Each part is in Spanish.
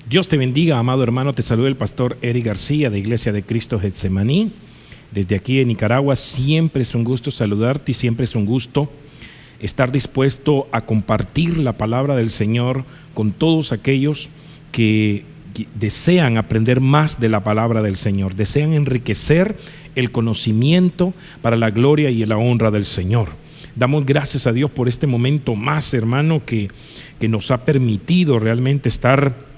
Dios te bendiga, amado hermano. Te saluda el pastor Eric García de Iglesia de Cristo Getsemaní. Desde aquí en Nicaragua, siempre es un gusto saludarte y siempre es un gusto estar dispuesto a compartir la palabra del Señor con todos aquellos que desean aprender más de la palabra del Señor, desean enriquecer el conocimiento para la gloria y la honra del Señor. Damos gracias a Dios por este momento más, hermano, que nos ha permitido realmente estar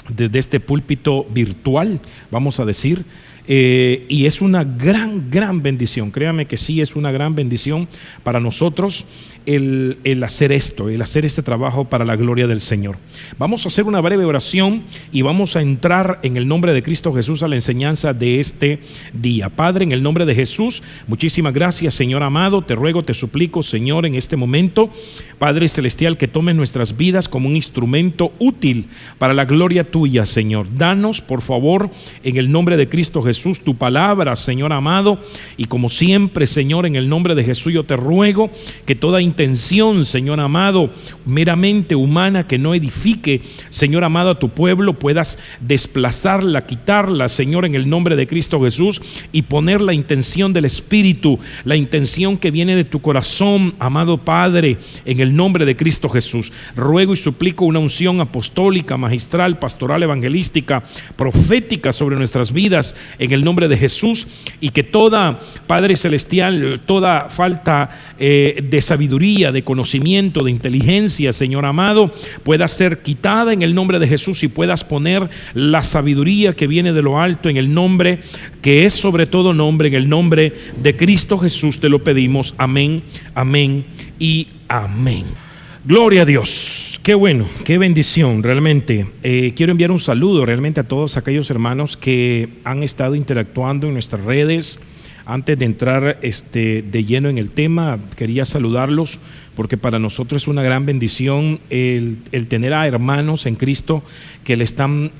desde este púlpito virtual, vamos a decir, y es una gran bendición. Créame que sí, es una gran bendición para nosotros el hacer esto, el hacer este trabajo para la gloria del Señor. Vamos a hacer una breve oración y vamos a entrar en el nombre de Cristo Jesús a la enseñanza de este día. Padre, en el nombre de Jesús, muchísimas gracias, Señor amado. Te ruego, te suplico, Señor, en este momento, Padre celestial, que tomes nuestras vidas como un instrumento útil para la gloria tuya, Señor. Danos, por favor, en el nombre de Cristo Jesús, tu palabra, Señor amado, y como siempre, Señor, en el nombre de Jesús, yo te ruego que toda intención, Señor amado, meramente humana, que no edifique, Señor amado, a tu pueblo, puedas desplazarla, quitarla, Señor, en el nombre de Cristo Jesús, y poner la intención del Espíritu, la intención que viene de tu corazón, amado Padre, en el nombre de Cristo Jesús. Ruego y suplico una unción apostólica, magistral, pastoral, evangelística, profética sobre nuestras vidas, en el nombre de Jesús, y que toda, Padre celestial, toda falta de sabiduría, de conocimiento, de inteligencia, Señor amado, pueda ser quitada en el nombre de Jesús, y puedas poner la sabiduría que viene de lo alto en el nombre que es sobre todo nombre, en el nombre de Cristo Jesús te lo pedimos. Amén, amén y amén. Gloria a Dios. Qué bueno, qué bendición realmente. Quiero enviar un saludo realmente a todos aquellos hermanos que han estado interactuando en nuestras redes. Antes de entrar de lleno en el tema, quería saludarlos porque para nosotros es una gran bendición el tener a hermanos en Cristo que le están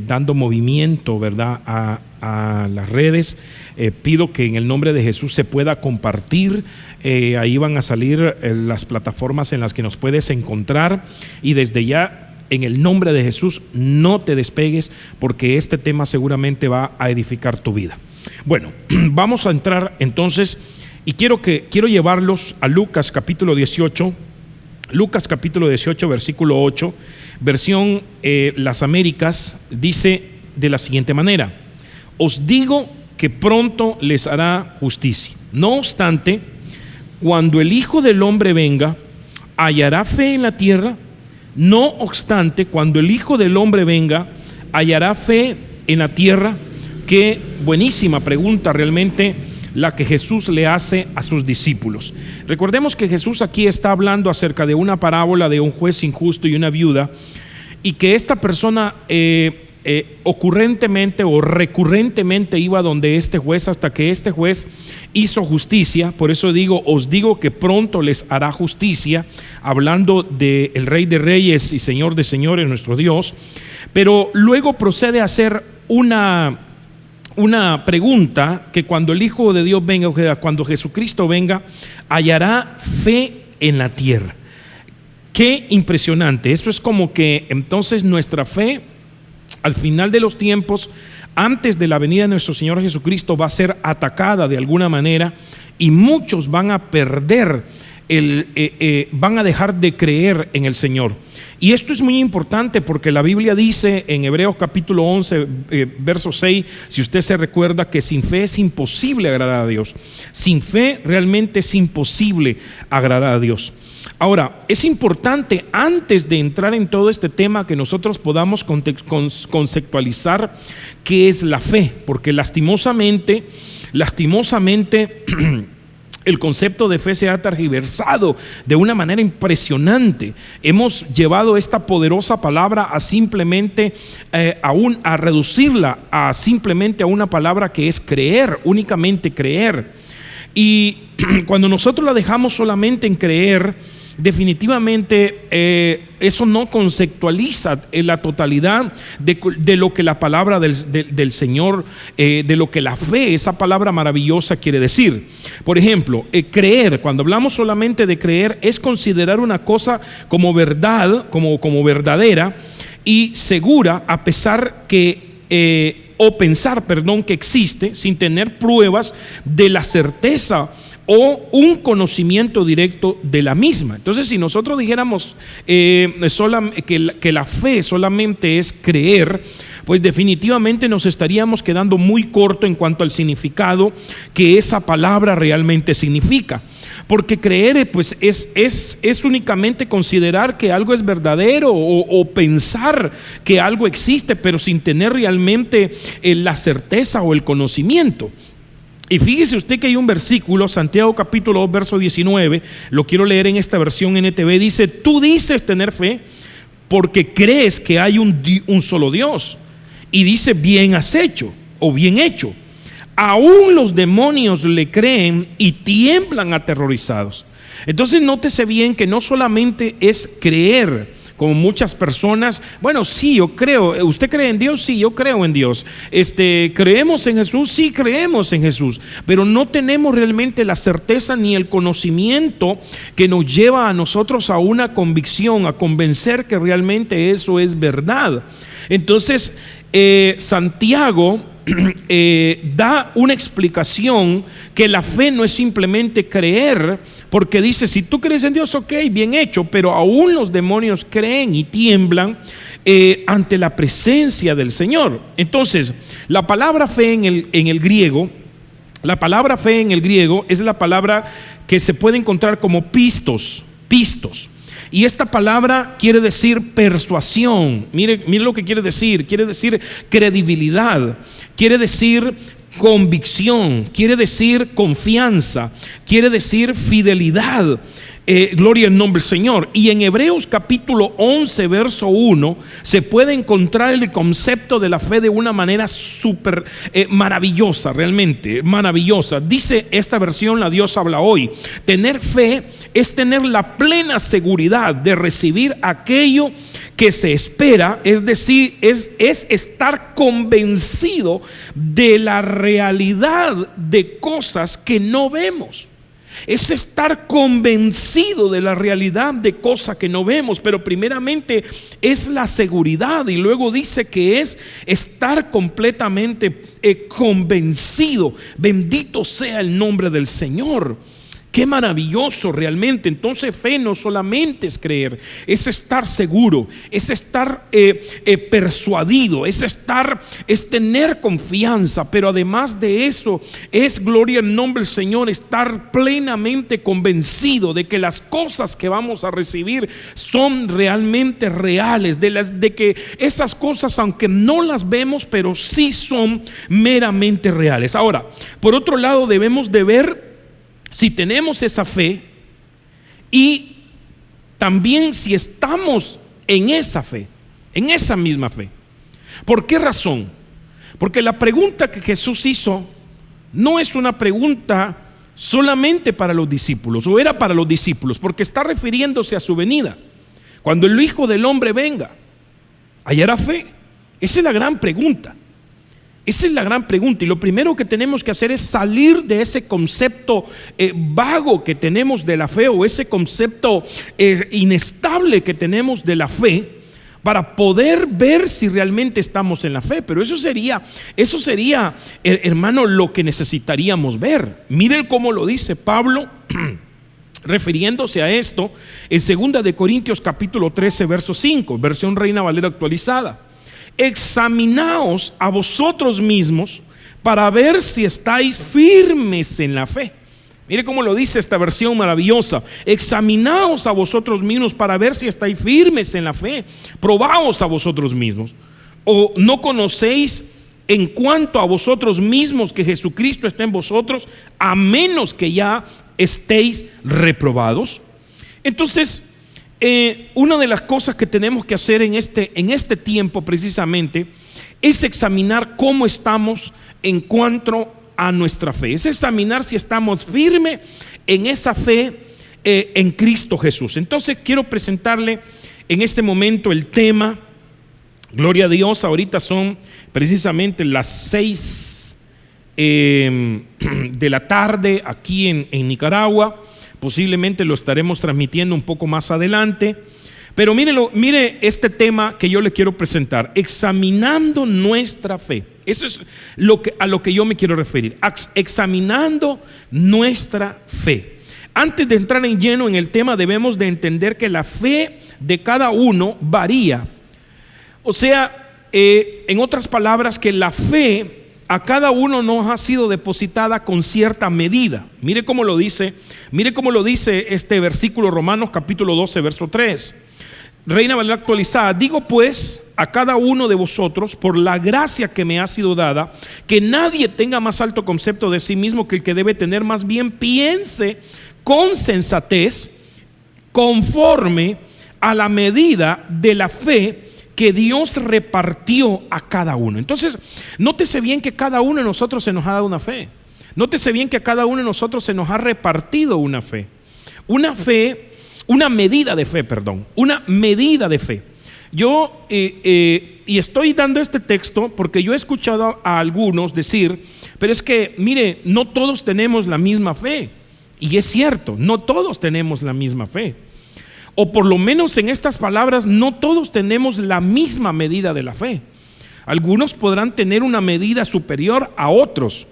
dando movimiento, ¿verdad?, a las redes. Pido que en el nombre de Jesús se pueda compartir. Ahí van a salir las plataformas en las que nos puedes encontrar, y desde ya, en el nombre de Jesús, no te despegues, porque este tema seguramente va a edificar tu vida. Bueno, vamos a entrar entonces, y quiero llevarlos a Lucas capítulo 18, versículo 8, versión Las Américas. Dice de la siguiente manera: os digo que pronto les hará justicia. No obstante, cuando el Hijo del Hombre venga, ¿hallará fe en la tierra? No obstante, cuando el Hijo del Hombre venga, ¿hallará fe en la tierra? Qué buenísima pregunta realmente la que Jesús le hace a sus discípulos. Recordemos que Jesús aquí está hablando acerca de una parábola de un juez injusto y una viuda, y que esta persona ocurrentemente o recurrentemente iba donde este juez, hasta que este juez hizo justicia. Por eso os digo que pronto les hará justicia, hablando del Rey de Reyes y Señor de Señores, nuestro Dios. Pero luego procede a hacer una pregunta: que cuando el Hijo de Dios venga, o sea, cuando Jesucristo venga, hallará fe en la tierra. Qué impresionante. Esto es como que entonces nuestra fe al final de los tiempos, antes de la venida de nuestro Señor Jesucristo, va a ser atacada de alguna manera, y muchos van a perder, van a dejar de creer en el Señor. Y esto es muy importante porque la Biblia dice en Hebreos capítulo 11, verso 6, si usted se recuerda, que sin fe es imposible agradar a Dios. Sin fe realmente es imposible agradar a Dios. Ahora, es importante, antes de entrar en todo este tema, que nosotros podamos conceptualizar qué es la fe, porque lastimosamente el concepto de fe se ha tergiversado de una manera impresionante. Hemos llevado esta poderosa palabra a simplemente a reducirla a simplemente a una palabra que es creer, únicamente creer. Y cuando nosotros la dejamos solamente en creer, definitivamente eso no conceptualiza en la totalidad de lo que la palabra del Señor, de lo que la fe, esa palabra maravillosa, quiere decir. Por ejemplo, creer, cuando hablamos solamente de creer, es considerar una cosa como verdad, como verdadera, y segura, a pesar que o pensar, perdón, que existe sin tener pruebas de la certeza o un conocimiento directo de la misma. Entonces, si nosotros dijéramos que la fe solamente es creer, pues definitivamente nos estaríamos quedando muy corto en cuanto al significado que esa palabra realmente significa. Porque creer pues es únicamente considerar que algo es verdadero o pensar que algo existe, pero sin tener realmente la certeza o el conocimiento. Y fíjese usted que hay un versículo, Santiago capítulo 2, verso 19, lo quiero leer en esta versión NTV, dice: tú dices tener fe porque crees que hay un solo Dios. Y dice: bien has hecho o bien hecho. Aún los demonios le creen y tiemblan aterrorizados. Entonces nótese bien que no solamente es creer, como muchas personas, bueno, sí, yo creo. ¿Usted cree en Dios? Sí, yo creo en Dios. ¿Creemos en Jesús? Sí, creemos en Jesús. Pero no tenemos realmente la certeza ni el conocimiento que nos lleva a nosotros a una convicción, a convencer que realmente eso es verdad. Entonces, Santiago da una explicación que la fe no es simplemente creer, porque dice: si tú crees en Dios, ok, bien hecho, pero aún los demonios creen y tiemblan ante la presencia del Señor. Entonces, la palabra fe en el griego, la palabra fe en el griego es la palabra que se puede encontrar como pistos. Y esta palabra quiere decir persuasión. Mire lo que quiere decir credibilidad, quiere decir convicción, quiere decir confianza, quiere decir fidelidad. Gloria al nombre del Señor. Y en Hebreos capítulo 11 verso 1 se puede encontrar el concepto de la fe de una manera súper maravillosa, realmente maravillosa. Dice esta versión, La Dios habla hoy: tener fe es tener la plena seguridad de recibir aquello que se espera, es decir, es estar convencido de la realidad de cosas que no vemos. Es estar convencido de la realidad de cosas que no vemos, pero primeramente es la seguridad, y luego dice que es estar completamente convencido. Bendito sea el nombre del Señor. Qué maravilloso realmente. Entonces fe no solamente es creer, es estar seguro, es estar persuadido, es tener confianza, pero además de eso es, gloria al nombre del Señor, estar plenamente convencido de que las cosas que vamos a recibir son realmente reales, de que esas cosas, aunque no las vemos, pero sí son meramente reales. Ahora, por otro lado, debemos de ver si tenemos esa fe y también si estamos en esa fe, en esa misma fe. ¿Por qué razón? Porque la pregunta que Jesús hizo no es una pregunta solamente para los discípulos, o era para los discípulos, porque está refiriéndose a su venida. Cuando el Hijo del Hombre venga, ¿hallará fe? Esa es la gran pregunta. Esa es la gran pregunta, y lo primero que tenemos que hacer es salir de ese concepto vago que tenemos de la fe, o ese concepto inestable que tenemos de la fe, para poder ver si realmente estamos en la fe. Pero eso sería, hermano, lo que necesitaríamos ver. Miren cómo lo dice Pablo refiriéndose a esto en 2 de Corintios capítulo 13 verso 5, versión Reina Valera actualizada. Examinaos a vosotros mismos para ver si estáis firmes en la fe. Mire cómo lo dice esta versión maravillosa: examinaos a vosotros mismos para ver si estáis firmes en la fe. Probaos a vosotros mismos. ¿O no conocéis en cuanto a vosotros mismos que Jesucristo está en vosotros, a menos que ya estéis reprobados? Entonces, una de las cosas que tenemos que hacer en este tiempo precisamente es examinar cómo estamos en cuanto a nuestra fe. Es examinar si estamos firmes en esa fe en Cristo Jesús. Entonces quiero presentarle en este momento el tema. Gloria a Dios, ahorita son precisamente las 6 de la tarde aquí en Nicaragua. Posiblemente lo estaremos transmitiendo un poco más adelante, Pero mire este tema que yo le quiero presentar: examinando nuestra fe. Eso es a lo que yo me quiero referir. Examinando nuestra fe. Antes de entrar en lleno en el tema, debemos de entender que la fe de cada uno varía. O sea, en otras palabras, que la fe a cada uno nos ha sido depositada con cierta medida. Mire cómo lo dice este versículo, Romanos capítulo 12, verso 3. Reina Valera actualizada: digo pues a cada uno de vosotros, por la gracia que me ha sido dada, que nadie tenga más alto concepto de sí mismo que el que debe tener, más bien piense con sensatez, conforme a la medida de la fe que Dios repartió a cada uno. Entonces, nótese bien que cada uno de nosotros se nos ha dado una fe. Nótese bien que a cada uno de nosotros se nos ha repartido una fe. Una medida de fe. Yo, y estoy dando este texto porque yo he escuchado a algunos decir: pero es que, mire, no todos tenemos la misma fe. Y es cierto, no todos tenemos la misma fe. O por lo menos en estas palabras, no todos tenemos la misma medida de la fe. Algunos podrán tener una medida superior a otros,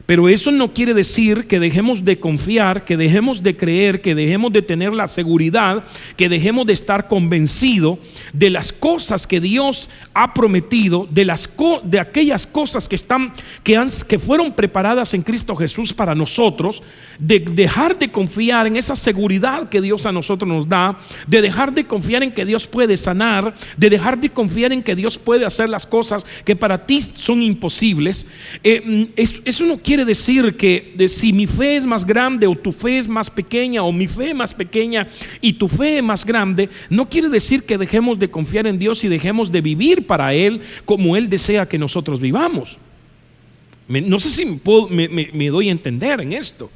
pero eso no quiere decir que dejemos de confiar, que dejemos de creer, que dejemos de tener la seguridad, que dejemos de estar convencidos de las cosas que Dios ha prometido, de aquellas cosas que fueron preparadas en Cristo Jesús para nosotros, de dejar de confiar en esa seguridad que Dios a nosotros nos da, de dejar de confiar en que Dios puede sanar, de dejar de confiar en que Dios puede hacer las cosas que para ti son imposibles. Eso no quiere decir que si mi fe es más grande o tu fe es más pequeña, o mi fe es más pequeña y tu fe es más grande, no quiere decir que dejemos de confiar en Dios y dejemos de vivir para Él como Él desea que nosotros vivamos. No sé si me doy a entender en esto,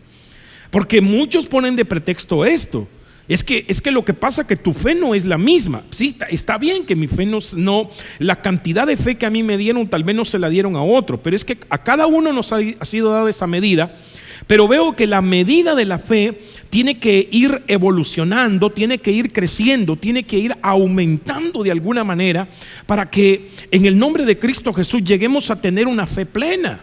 porque muchos ponen de pretexto esto. Es que lo que pasa es que tu fe no es la misma. Sí, está bien que mi fe no, la cantidad de fe que a mí me dieron tal vez no se la dieron a otro, pero es que a cada uno nos ha sido dada esa medida. Pero veo que la medida de la fe tiene que ir evolucionando, tiene que ir creciendo, tiene que ir aumentando de alguna manera, para que en el nombre de Cristo Jesús lleguemos a tener una fe plena,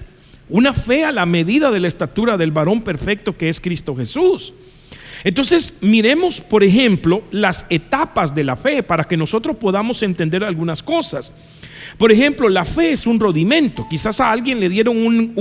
una fe a la medida de la estatura del varón perfecto que es Cristo Jesús. Entonces, miremos, por ejemplo, las etapas de la fe para que nosotros podamos entender algunas cosas. Por ejemplo, la fe es un rudimento. Quizás a alguien le dieron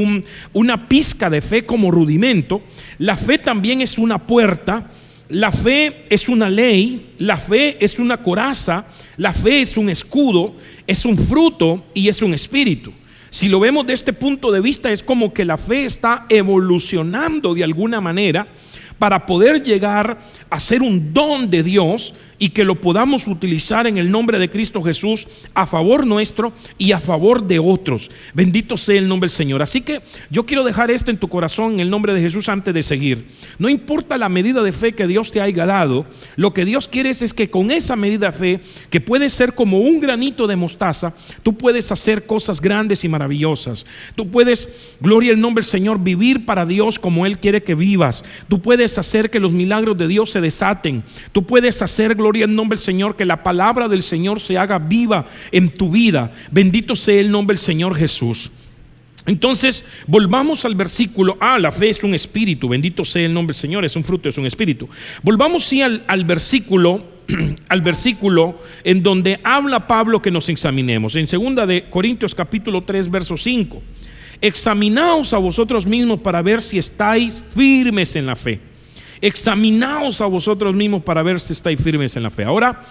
una pizca de fe como rudimento. La fe también es una puerta. La fe es una ley. La fe es una coraza. La fe es un escudo. Es un fruto y es un espíritu. Si lo vemos de este punto de vista, es como que la fe está evolucionando de alguna manera para poder llegar a ser un don de Dios y que lo podamos utilizar en el nombre de Cristo Jesús a favor nuestro y a favor de otros. Bendito sea el nombre del Señor. Así que yo quiero dejar esto en tu corazón en el nombre de Jesús antes de seguir. No importa la medida de fe que Dios te haya dado, lo que Dios quiere es que con esa medida de fe, que puede ser como un granito de mostaza, tú puedes hacer cosas grandes y maravillosas. Tú puedes, gloria al nombre del Señor, vivir para Dios como Él quiere que vivas. Tú puedes hacer que los milagros de Dios se desaten. Tú puedes hacer, gloria al nombre del Señor, que la palabra del Señor se haga viva en tu vida. Bendito sea el nombre del Señor Jesús. Entonces, volvamos al versículo. La fe es un espíritu. Bendito sea el nombre del Señor. Es un fruto, es un espíritu. Volvamos al versículo en donde habla Pablo que nos examinemos. En 2 de Corintios capítulo 3 verso 5. Examinaos a vosotros mismos para ver si estáis firmes en la fe. Examinaos a vosotros mismos para ver si estáis firmes en la fe. Ahora,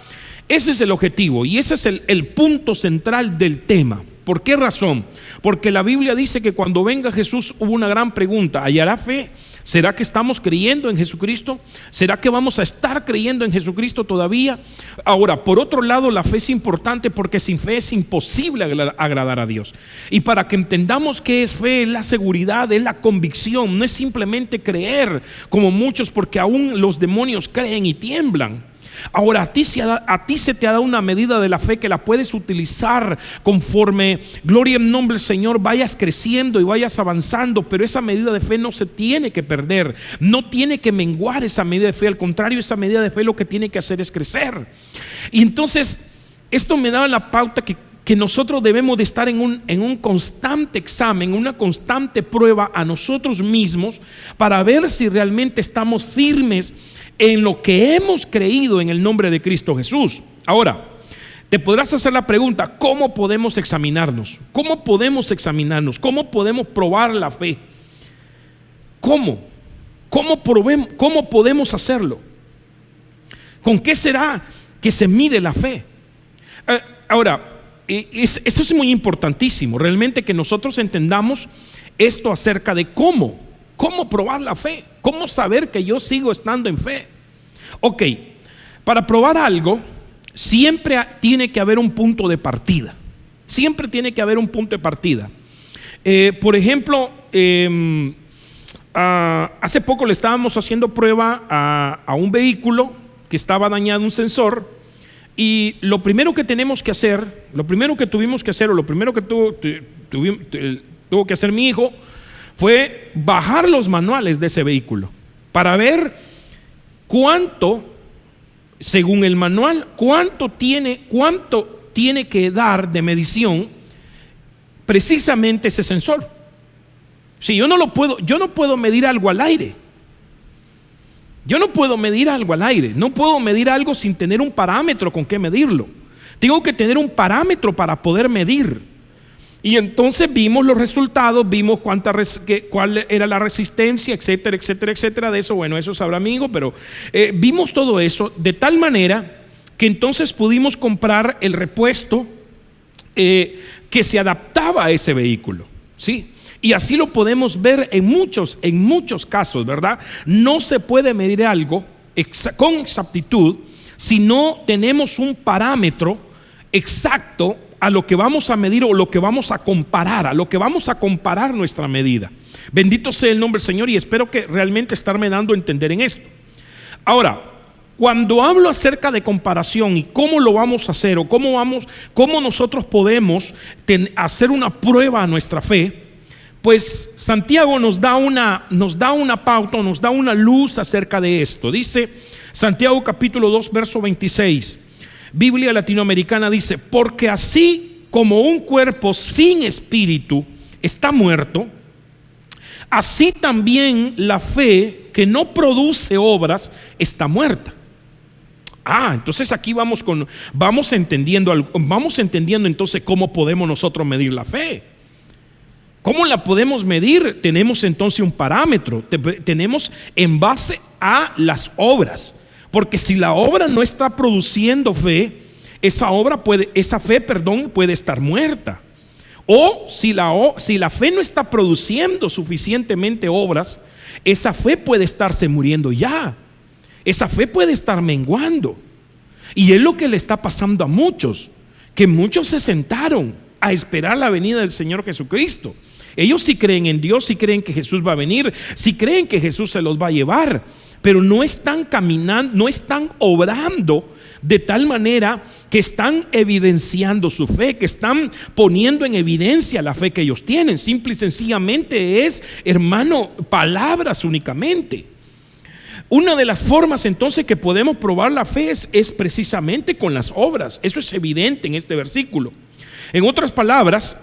ese es el objetivo y ese es el punto central del tema. ¿Por qué razón? Porque la Biblia dice que cuando venga Jesús hubo una gran pregunta: ¿hallará fe? ¿Será que estamos creyendo en Jesucristo? ¿Será que vamos a estar creyendo en Jesucristo todavía? Ahora, por otro lado, la fe es importante porque sin fe es imposible agradar a Dios. Y para que entendamos qué es fe, es la seguridad, es la convicción. No es simplemente creer como muchos, porque aún los demonios creen y tiemblan. Ahora, a ti se te ha dado una medida de la fe que la puedes utilizar conforme, gloria en nombre del Señor, vayas creciendo y vayas avanzando. Pero esa medida de fe no se tiene que perder, no tiene que menguar esa medida de fe. Al contrario, esa medida de fe lo que tiene que hacer es crecer. Y entonces esto me daba la pauta que nosotros debemos de estar en un constante examen, una constante prueba a nosotros mismos para ver si realmente estamos firmes en lo que hemos creído en el nombre de Cristo Jesús. Ahora, te podrás hacer la pregunta: ¿cómo podemos examinarnos? ¿Cómo podemos examinarnos? ¿Cómo podemos probar la fe? ¿Cómo podemos hacerlo? ¿Con qué será que se mide la fe? Ahora, esto es muy importantísimo, realmente, que nosotros entendamos esto acerca de cómo probar la fe, cómo saber que yo sigo estando en fe. Ok, para probar algo siempre tiene que haber un punto de partida. Siempre tiene que haber un punto de partida. Por ejemplo, hace poco le estábamos haciendo prueba a un vehículo que estaba dañado, un sensor. Y lo primero que tenemos que hacer, lo primero que tuvimos que hacer, o lo primero que tuvo que hacer mi hijo, fue bajar los manuales de ese vehículo para ver cuánto, según el manual, cuánto tiene que dar de medición precisamente ese sensor. Si yo no puedo medir algo al aire. Yo no puedo medir algo al aire, no puedo medir algo sin tener un parámetro con qué medirlo. Tengo que tener un parámetro para poder medir. Y entonces vimos los resultados, vimos cuál era la resistencia, etcétera, etcétera, etcétera. De eso, bueno, eso sabrá mi hijo, pero vimos todo eso de tal manera que entonces pudimos comprar el repuesto que se adaptaba a ese vehículo, ¿sí? Y así lo podemos ver en muchos casos, ¿verdad? No se puede medir algo con exactitud si no tenemos un parámetro exacto a lo que vamos a medir o lo que vamos a comparar, a lo que vamos a comparar nuestra medida. Bendito sea el nombre del Señor, y espero que realmente estarme dando a entender en esto. Ahora, cuando hablo acerca de comparación y cómo lo vamos a hacer, o cómo nosotros podemos hacer una prueba a nuestra fe, pues Santiago nos da una pauta, nos da una luz acerca de esto. Dice Santiago capítulo 2 verso 26, Biblia latinoamericana, dice: porque así como un cuerpo sin espíritu está muerto, así también la fe que no produce obras está muerta. Entonces aquí vamos entendiendo entonces cómo podemos nosotros medir la fe. ¿Cómo la podemos medir? Tenemos entonces un parámetro, tenemos en base a las obras, porque si la obra no está produciendo fe, esa fe puede estar muerta. O si la fe no está produciendo suficientemente obras, esa fe puede estarse muriendo ya, esa fe puede estar menguando. Y es lo que le está pasando a muchos, que muchos se sentaron a esperar la venida del Señor Jesucristo. Ellos sí creen en Dios, sí creen que Jesús va a venir, sí creen que Jesús se los va a llevar, pero no están caminando, no están obrando de tal manera que están evidenciando su fe, que están poniendo en evidencia la fe que ellos tienen. Simple y sencillamente es, hermano, palabras únicamente. Una de las formas entonces que podemos probar la fe es precisamente con las obras. Eso es evidente en este versículo. En otras palabras,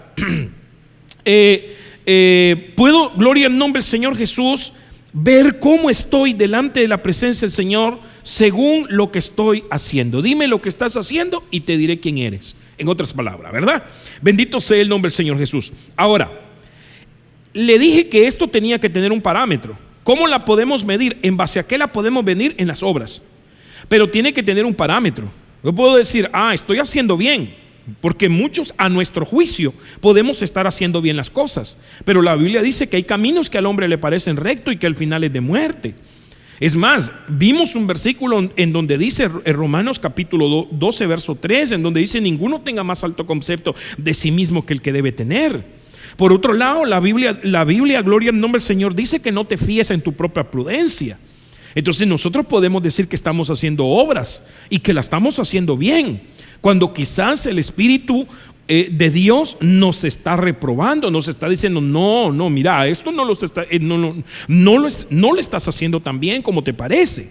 puedo, gloria al nombre del Señor Jesús, ver cómo estoy delante de la presencia del Señor según lo que estoy haciendo. Dime lo que estás haciendo y te diré quién eres. En otras palabras, ¿verdad? Bendito sea el nombre del Señor Jesús. Ahora, le dije que esto tenía que tener un parámetro. ¿Cómo la podemos medir? ¿En base a qué la podemos medir? En las obras. Pero tiene que tener un parámetro. Yo puedo decir, estoy haciendo bien, porque muchos, a nuestro juicio, podemos estar haciendo bien las cosas, pero la Biblia dice que hay caminos que al hombre le parecen rectos y que al final es de muerte. Es más, vimos un versículo en donde dice, en Romanos capítulo 12 verso 3, en donde dice: ninguno tenga más alto concepto de sí mismo que el que debe tener. Por otro lado, la Biblia, gloria al nombre del Señor, dice que no te fíes en tu propia prudencia. Entonces nosotros podemos decir que estamos haciendo obras y que la estamos haciendo bien, cuando quizás el Espíritu de Dios nos está reprobando, nos está diciendo: no, mira, esto no lo estás haciendo tan bien como te parece.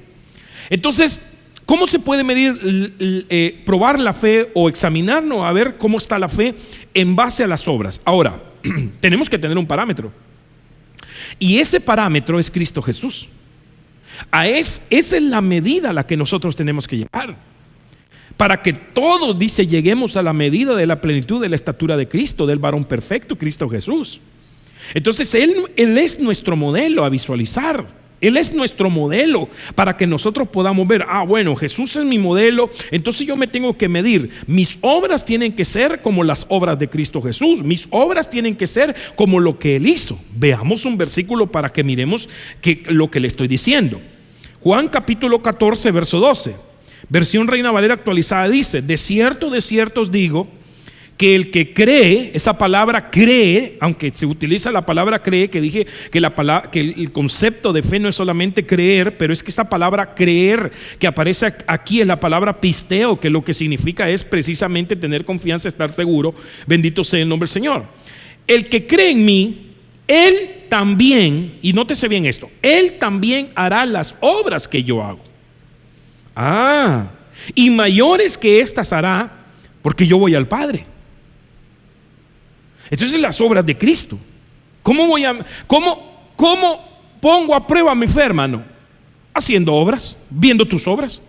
Entonces, ¿cómo se puede medir, probar la fe o examinarnos a ver cómo está la fe en base a las obras? Ahora, tenemos que tener un parámetro, y ese parámetro es Cristo Jesús. Esa es la medida a la que nosotros tenemos que llegar, para que todos, dice, lleguemos a la medida de la plenitud de la estatura de Cristo, del varón perfecto, Cristo Jesús. Entonces Él es nuestro modelo a visualizar. Él es nuestro modelo para que nosotros podamos ver: bueno, Jesús es mi modelo, entonces yo me tengo que medir. Mis obras tienen que ser como las obras de Cristo Jesús. Mis obras tienen que ser como lo que Él hizo. Veamos un versículo para que miremos lo que le estoy diciendo. Juan capítulo 14, verso 12. Versión Reina Valera actualizada dice: de cierto os digo, que el que cree, esa palabra cree, aunque se utiliza la palabra cree, que dije que el concepto de fe no es solamente creer, pero es que esta palabra creer que aparece aquí es la palabra pisteo, que lo que significa es precisamente tener confianza, estar seguro. Bendito sea el nombre del Señor. El que cree en mí, Él también, y nótese bien esto, Él también hará las obras que yo hago. Y mayores que estas hará, porque yo voy al Padre. Entonces, las obras de Cristo, ¿cómo pongo a prueba a mi fe, hermano? Haciendo obras, viendo tus obras.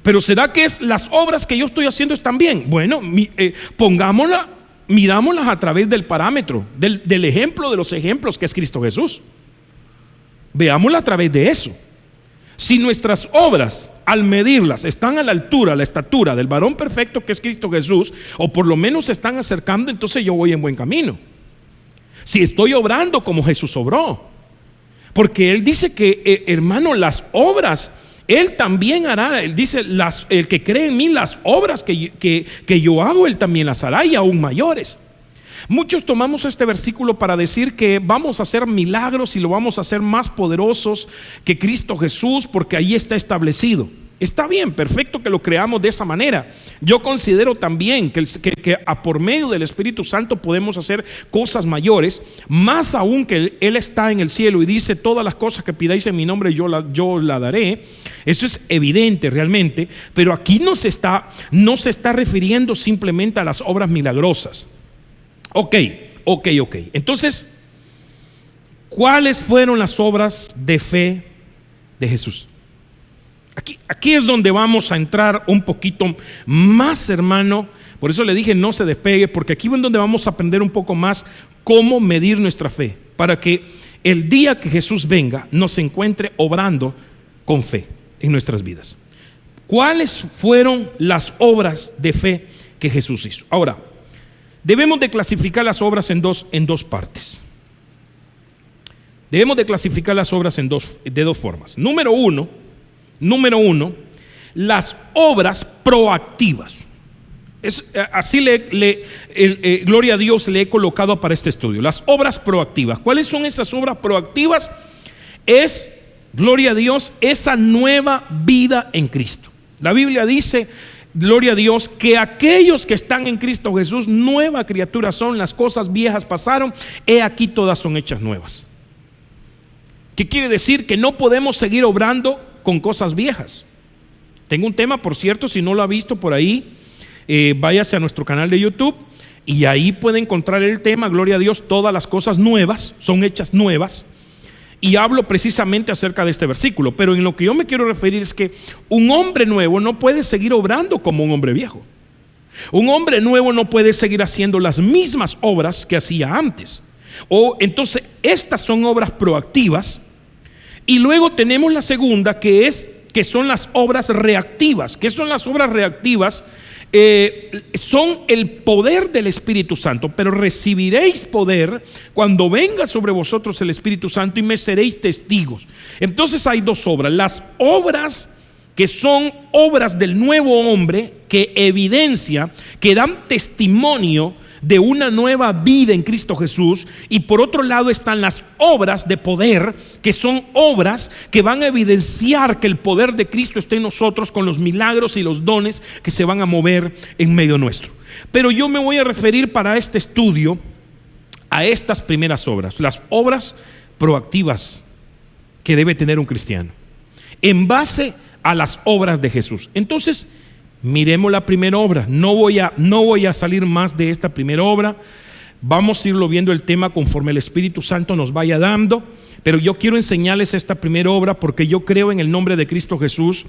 Pero ¿será que las obras que yo estoy haciendo están bien? Bueno, mirámoslas a través del parámetro, del ejemplo de los ejemplos que es Cristo Jesús. Veámosla a través de eso. Si nuestras obras, al medirlas, están a la altura, a la estatura del varón perfecto que es Cristo Jesús, o por lo menos se están acercando, entonces yo voy en buen camino. Si estoy obrando como Jesús obró, porque Él dice que, hermano, las obras Él también hará. Él dice: el que cree en mí, las obras que yo hago, Él también las hará, y aún mayores. Muchos tomamos este versículo para decir que vamos a hacer milagros y lo vamos a hacer más poderosos que Cristo Jesús, porque ahí está establecido. Está bien, perfecto que lo creamos de esa manera. Yo considero también que por medio del Espíritu Santo podemos hacer cosas mayores, más aún que Él está en el cielo y dice: todas las cosas que pidáis en mi nombre yo la daré. Eso es evidente realmente, pero aquí no se está refiriendo simplemente a las obras milagrosas. Ok. Entonces, ¿cuáles fueron las obras de fe de Jesús? Aquí es donde vamos a entrar un poquito más, hermano. Por eso le dije: no se despegue, porque aquí es donde vamos a aprender un poco más cómo medir nuestra fe, para que el día que Jesús venga nos encuentre obrando con fe en nuestras vidas. ¿Cuáles fueron las obras de fe que Jesús hizo? Ahora, debemos de clasificar las obras en dos partes. Debemos de clasificar las obras de dos formas. Número uno, las obras proactivas. Así gloria a Dios, le he colocado para este estudio las obras proactivas. ¿Cuáles son esas obras proactivas? Es, gloria a Dios, esa nueva vida en Cristo. La Biblia dice, gloria a Dios, que aquellos que están en Cristo Jesús, nueva criatura son. Las cosas viejas pasaron, he aquí todas son hechas nuevas. ¿Qué quiere decir? Que no podemos seguir obrando con cosas viejas. Tengo un tema, por cierto, si no lo ha visto por ahí, váyase a nuestro canal de YouTube y ahí puede encontrar el tema, gloria a Dios, todas las cosas nuevas son hechas nuevas. Y hablo precisamente acerca de este versículo, pero en lo que yo me quiero referir es que un hombre nuevo no puede seguir obrando como un hombre viejo. Un hombre nuevo no puede seguir haciendo las mismas obras que hacía antes. Entonces, estas son obras proactivas. Y luego tenemos la segunda, que son las obras reactivas. ¿Qué son las obras reactivas? Son el poder del Espíritu Santo, pero recibiréis poder cuando venga sobre vosotros el Espíritu Santo y me seréis testigos. Entonces hay dos obras: las obras que son obras del nuevo hombre, que evidencia, que dan testimonio de una nueva vida en Cristo Jesús, y por otro lado están las obras de poder, que son obras que van a evidenciar que el poder de Cristo está en nosotros, con los milagros y los dones que se van a mover en medio nuestro. Pero yo me voy a referir para este estudio a estas primeras obras, las obras proactivas que debe tener un cristiano en base a las obras de Jesús. Entonces, miremos la primera obra. No voy a salir más de esta primera obra. Vamos a irlo viendo el tema conforme el Espíritu Santo nos vaya dando, pero yo quiero enseñarles esta primera obra porque yo creo en el nombre de Cristo Jesús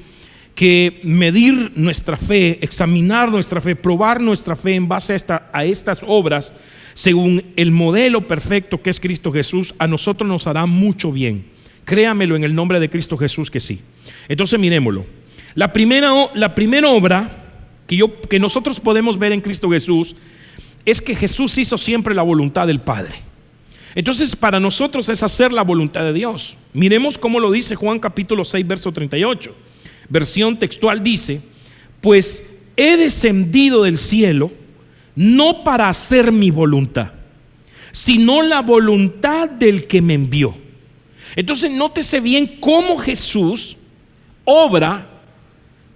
que medir nuestra fe, examinar nuestra fe, probar nuestra fe en base a estas obras según el modelo perfecto que es Cristo Jesús, a nosotros nos hará mucho bien. Créamelo en el nombre de Cristo Jesús que sí. Entonces miremoslo. La primera obra que nosotros podemos ver en Cristo Jesús es que Jesús hizo siempre la voluntad del Padre. Entonces para nosotros es hacer la voluntad de Dios. Miremos cómo lo dice Juan capítulo 6 verso 38. Versión textual dice: pues he descendido del cielo no para hacer mi voluntad, sino la voluntad del que me envió. Entonces nótese bien cómo Jesús obra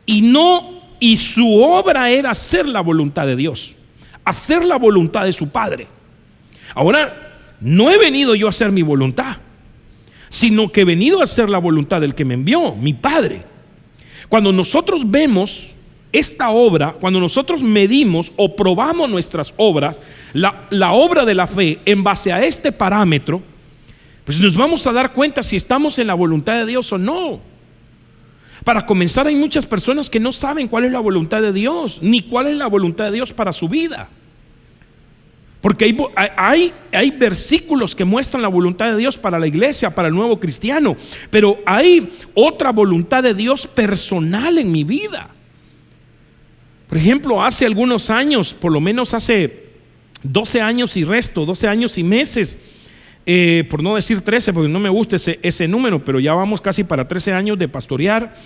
y su obra era hacer la voluntad de Dios, hacer la voluntad de su Padre. Ahora, no he venido yo a hacer mi voluntad, sino que he venido a hacer la voluntad del que me envió, mi Padre. Cuando nosotros vemos esta obra, cuando nosotros medimos o probamos nuestras obras, la obra de la fe en base a este parámetro, pues nos vamos a dar cuenta si estamos en la voluntad de Dios o no. Para comenzar, hay muchas personas que no saben cuál es la voluntad de Dios, ni cuál es la voluntad de Dios para su vida. Porque hay versículos que muestran la voluntad de Dios para la iglesia, para el nuevo cristiano, pero hay otra voluntad de Dios personal en mi vida. Por ejemplo, hace algunos años, por lo menos hace 12 años y meses, por no decir 13, porque no me gusta ese número, pero ya vamos casi para 13 años de pastorear.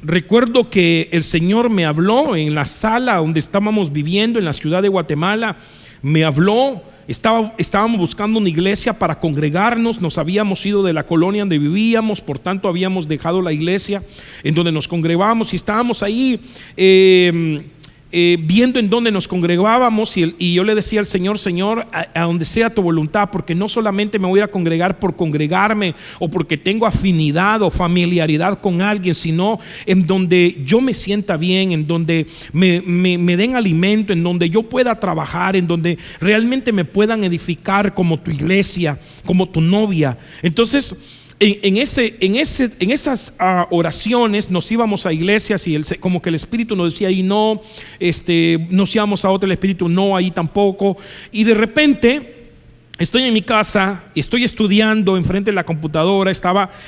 Recuerdo que el Señor me habló en la sala donde estábamos viviendo en la ciudad de Guatemala. Me habló, estábamos buscando una iglesia para congregarnos. Nos habíamos ido de la colonia donde vivíamos, por tanto habíamos dejado la iglesia en donde nos congregábamos y estábamos ahí viendo en dónde nos congregábamos, y yo le decía al Señor: Señor, a donde sea tu voluntad, porque no solamente me voy a congregar por congregarme o porque tengo afinidad o familiaridad con alguien, sino en donde yo me sienta bien, en donde me den alimento, en donde yo pueda trabajar, en donde realmente me puedan edificar como tu iglesia, como tu novia. Entonces en esas oraciones nos íbamos a iglesias y como que el Espíritu nos decía ahí no, nos íbamos a otra, el Espíritu no, ahí tampoco. Y de repente estoy en mi casa, estoy estudiando enfrente de la computadora,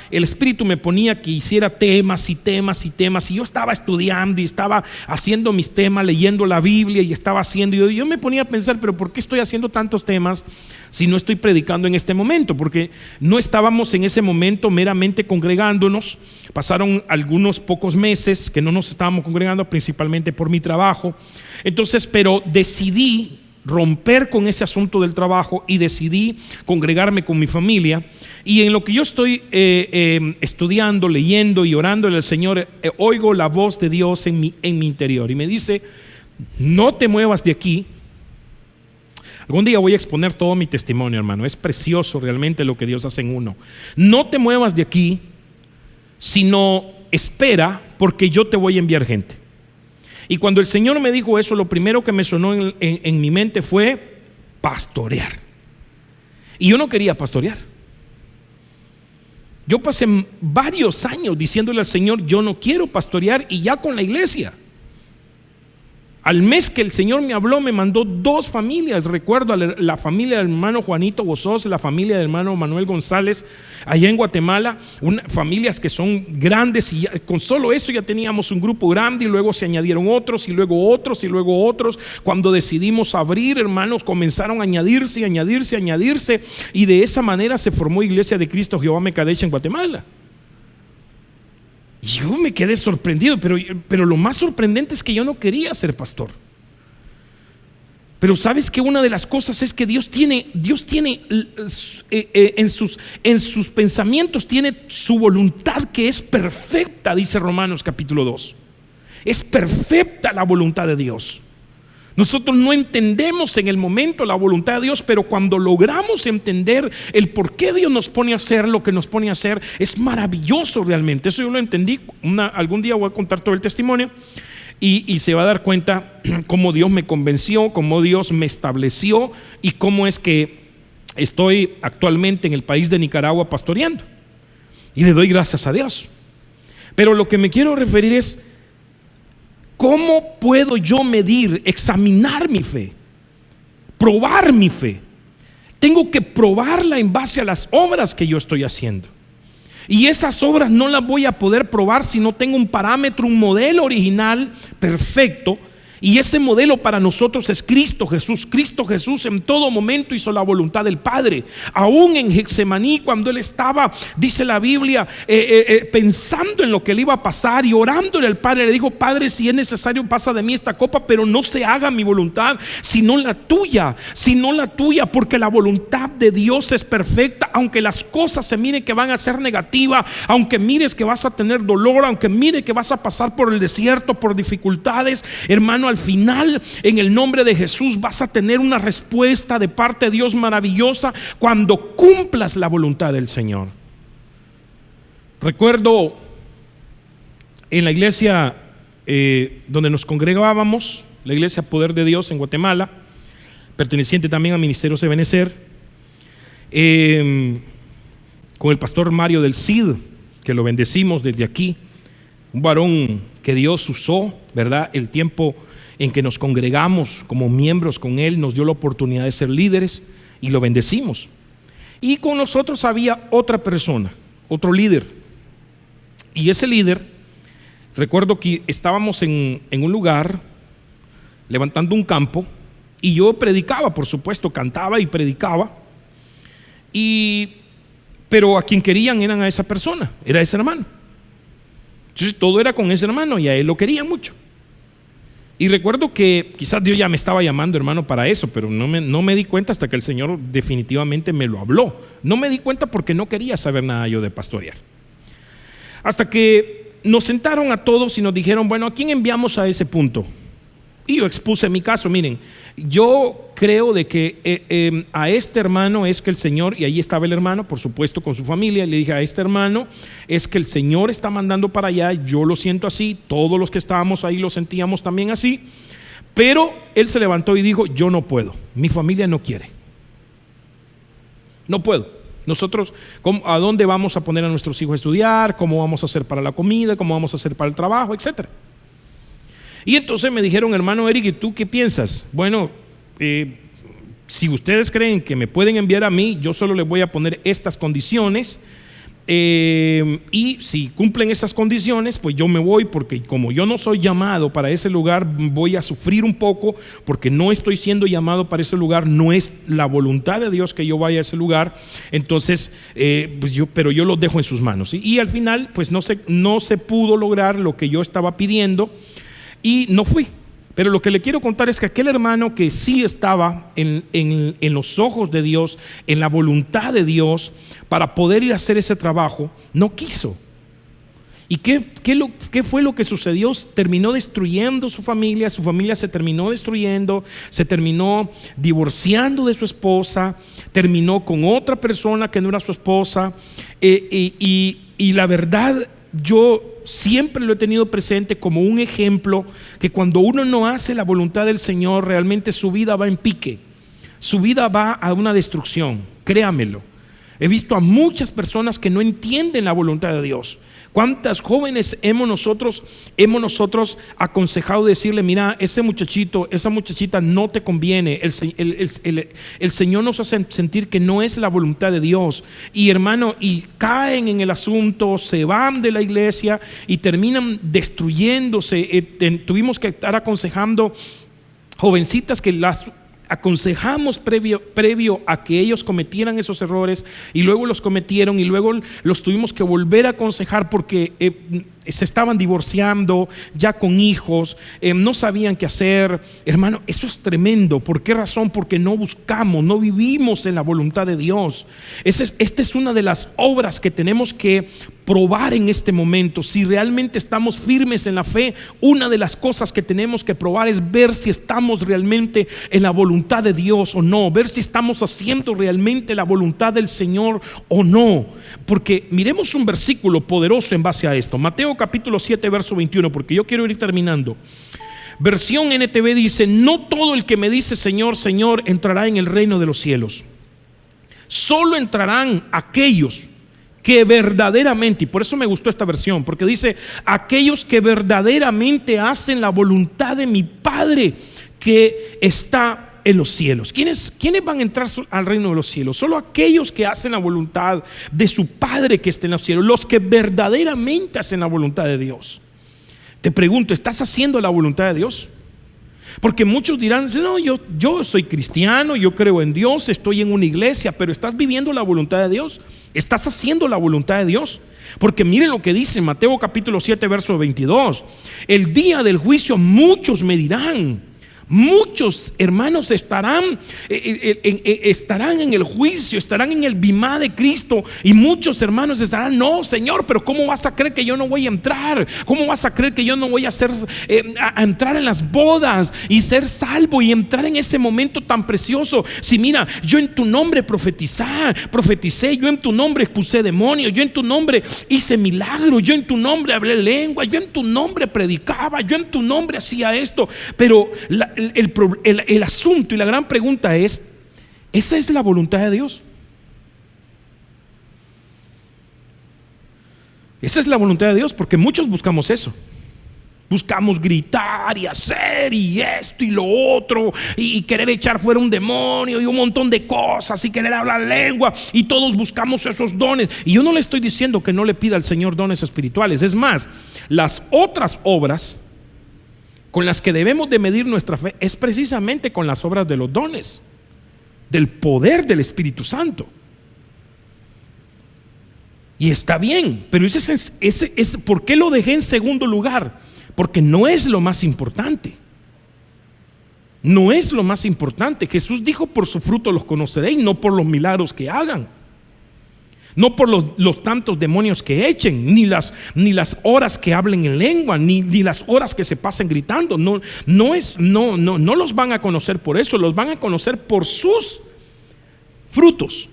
el Espíritu me ponía que hiciera temas y temas y temas, y yo estaba estudiando y estaba haciendo mis temas, leyendo la Biblia y estaba haciendo, y yo me ponía a pensar: pero ¿por qué estoy haciendo tantos temas si no estoy predicando en este momento? Porque no estábamos en ese momento meramente congregándonos. Pasaron algunos pocos meses que no nos estábamos congregando, principalmente por mi trabajo. Entonces, pero decidí romper con ese asunto del trabajo y decidí congregarme con mi familia. Y en lo que yo estoy estudiando, leyendo y orándole al Señor, oigo la voz de Dios en mi interior y me dice: no te muevas de aquí. Algún día voy a exponer todo mi testimonio, hermano. Es precioso realmente lo que Dios hace en uno. No te muevas de aquí, sino espera, porque yo te voy a enviar gente. Y cuando el Señor me dijo eso, lo primero que me sonó en mi mente fue pastorear. Y yo no quería pastorear. Yo pasé varios años diciéndole al Señor: yo no quiero pastorear, y ya con la iglesia. Al mes que el Señor me habló, me mandó 2 familias. Recuerdo la familia del hermano Juanito Gozós, la familia del hermano Manuel González, allá en Guatemala. Familias que son grandes, y ya, con solo eso ya teníamos un grupo grande, y luego se añadieron otros, y luego otros, y luego otros. Cuando decidimos abrir, hermanos, comenzaron a añadirse, y de esa manera se formó Iglesia de Cristo Jehová Mekadesh en Guatemala. Yo me quedé sorprendido, pero lo más sorprendente es que yo no quería ser pastor. Pero sabes que una de las cosas es que Dios tiene en sus pensamientos tiene su voluntad que es perfecta, dice Romanos capítulo 2. Es perfecta la voluntad de Dios. Nosotros no entendemos en el momento la voluntad de Dios, pero cuando logramos entender el por qué Dios nos pone a hacer lo que nos pone a hacer, es maravilloso realmente. Eso yo lo entendí. Algún día voy a contar todo el testimonio y se va a dar cuenta cómo Dios me convenció, cómo Dios me estableció y cómo es que estoy actualmente en el país de Nicaragua pastoreando. Y le doy gracias a Dios. Pero lo que me quiero referir es: ¿cómo puedo yo medir, examinar mi fe, probar mi fe? Tengo que probarla en base a las obras que yo estoy haciendo. Y esas obras no las voy a poder probar si no tengo un parámetro, un modelo original perfecto. Y ese modelo para nosotros es Cristo Jesús. Cristo Jesús en todo momento hizo la voluntad del Padre. Aún en Getsemaní, cuando Él estaba, dice la Biblia, pensando en lo que le iba a pasar y orándole al Padre, le dijo: Padre, si es necesario, pasa de mí esta copa, pero no se haga mi voluntad, sino la tuya, porque la voluntad de Dios es perfecta. Aunque las cosas se miren que van a ser negativas, aunque mires que vas a tener dolor, aunque mires que vas a pasar por el desierto, por dificultades, hermano, al final, en el nombre de Jesús, vas a tener una respuesta de parte de Dios maravillosa cuando cumplas la voluntad del Señor. Recuerdo en la iglesia donde nos congregábamos, la iglesia Poder de Dios en Guatemala, perteneciente también a Ministerios de Benecer, con el pastor Mario del Cid, que lo bendecimos desde aquí, un varón que Dios usó, ¿verdad? El tiempo en que nos congregamos como miembros con él, nos dio la oportunidad de ser líderes y lo bendecimos. Y con nosotros había otra persona, otro líder. Y ese líder, recuerdo que estábamos en un lugar levantando un campo y yo predicaba, por supuesto, cantaba y predicaba. Pero a quien querían eran a esa persona, era ese hermano. Entonces todo era con ese hermano y a él lo querían mucho. Y recuerdo que quizás Dios ya me estaba llamando, hermano, para eso, pero no me di cuenta hasta que el Señor definitivamente me lo habló. No me di cuenta porque no quería saber nada yo de pastorear. Hasta que nos sentaron a todos y nos dijeron: bueno, ¿a quién enviamos a ese punto? Y yo expuse mi caso. Miren, yo creo de que a este hermano es que el Señor, y ahí estaba el hermano, por supuesto, con su familia, le dije: a este hermano es que el Señor está mandando para allá, yo lo siento así, todos los que estábamos ahí lo sentíamos también así, pero él se levantó y dijo: yo no puedo, mi familia no quiere, no puedo. Nosotros, ¿a dónde vamos a poner a nuestros hijos a estudiar? ¿Cómo vamos a hacer para la comida? ¿Cómo vamos a hacer para el trabajo? Etcétera. Y entonces me dijeron: hermano Eric, ¿y tú qué piensas? Bueno, si ustedes creen que me pueden enviar a mí, yo solo les voy a poner estas condiciones, y si cumplen esas condiciones, pues yo me voy, porque como yo no soy llamado para ese lugar, voy a sufrir un poco, porque no estoy siendo llamado para ese lugar, no es la voluntad de Dios que yo vaya a ese lugar. Entonces, pero yo los dejo en sus manos. Y al final, pues no se pudo lograr lo que yo estaba pidiendo. Y no fui. Pero lo que le quiero contar es que aquel hermano que sí estaba en los ojos de Dios, en la voluntad de Dios, para poder ir a hacer ese trabajo, no quiso. ¿Y qué fue lo que sucedió? Terminó destruyendo su familia se terminó destruyendo, se terminó divorciando de su esposa, terminó con otra persona que no era su esposa, y la verdad, yo siempre lo he tenido presente como un ejemplo que cuando uno no hace la voluntad del Señor, realmente su vida va en pique, su vida va a una destrucción, créamelo. He visto a muchas personas que no entienden la voluntad de Dios. ¿Cuántas jóvenes hemos nosotros aconsejado decirle: mira, ese muchachito, esa muchachita no te conviene? El Señor nos hace sentir que no es la voluntad de Dios. Y hermano, y caen en el asunto, se van de la iglesia y terminan destruyéndose. Tuvimos que estar aconsejando jovencitas que aconsejamos previo a que ellos cometieran esos errores, y luego los cometieron y luego los tuvimos que volver a aconsejar porque se estaban divorciando, ya con hijos, no sabían qué hacer. Hermano, eso es tremendo. ¿Por qué razón? Porque no buscamos, no vivimos en la voluntad de Dios. Esta es una de las obras que tenemos que probar en este momento. Si realmente estamos firmes en la fe, una de las cosas que tenemos que probar es ver si estamos realmente en la voluntad de Dios o no, ver si estamos haciendo realmente la voluntad del Señor o no. Porque miremos un versículo poderoso en base a esto. Mateo capítulo 7 verso 21, porque yo quiero ir terminando. Versión NTV dice: no todo el que me dice Señor, Señor entrará en el reino de los cielos. Solo entrarán aquellos que verdaderamente, y por eso me gustó esta versión, porque dice: aquellos que verdaderamente hacen la voluntad de mi Padre que está en los cielos. ¿Quiénes van a entrar al reino de los cielos? Solo aquellos que hacen la voluntad de su Padre que está en los cielos, los que verdaderamente hacen la voluntad de Dios. Te pregunto, ¿estás haciendo la voluntad de Dios? Porque muchos dirán: no, yo soy cristiano, yo creo en Dios, estoy en una iglesia, pero ¿estás viviendo la voluntad de Dios? ¿Estás haciendo la voluntad de Dios? Porque miren lo que dice Mateo capítulo 7 verso 22: el día del juicio muchos me dirán. Muchos hermanos estarán en el juicio, estarán en el bimá de Cristo, y muchos hermanos estarán: no, Señor, pero ¿cómo vas a creer que yo no voy a entrar? ¿Cómo vas a creer que yo no voy a entrar en las bodas y ser salvo y entrar en ese momento tan precioso? Si mira, yo en tu nombre profeticé, yo en tu nombre expulsé demonios, yo en tu nombre hice milagros, yo en tu nombre hablé lengua, yo en tu nombre predicaba, yo en tu nombre hacía esto. Pero el asunto y la gran pregunta es: ¿esa es la voluntad de Dios? Esa es la voluntad de Dios, porque muchos buscamos eso. Buscamos gritar y hacer y esto y lo otro, y querer echar fuera un demonio y un montón de cosas, y querer hablar lengua, y todos buscamos esos dones. Y yo no le estoy diciendo que no le pida al Señor dones espirituales. Es más, las otras obras con las que debemos de medir nuestra fe es precisamente con las obras de los dones, del poder del Espíritu Santo. Y está bien, pero ¿por qué lo dejé en segundo lugar? Porque no es lo más importante. No es lo más importante. Jesús dijo: por su fruto los conoceréis, no por los milagros que hagan, no por los tantos demonios que echen, ni las horas que hablen en lengua, ni las horas que se pasen gritando. No los van a conocer por eso, los van a conocer por sus frutos,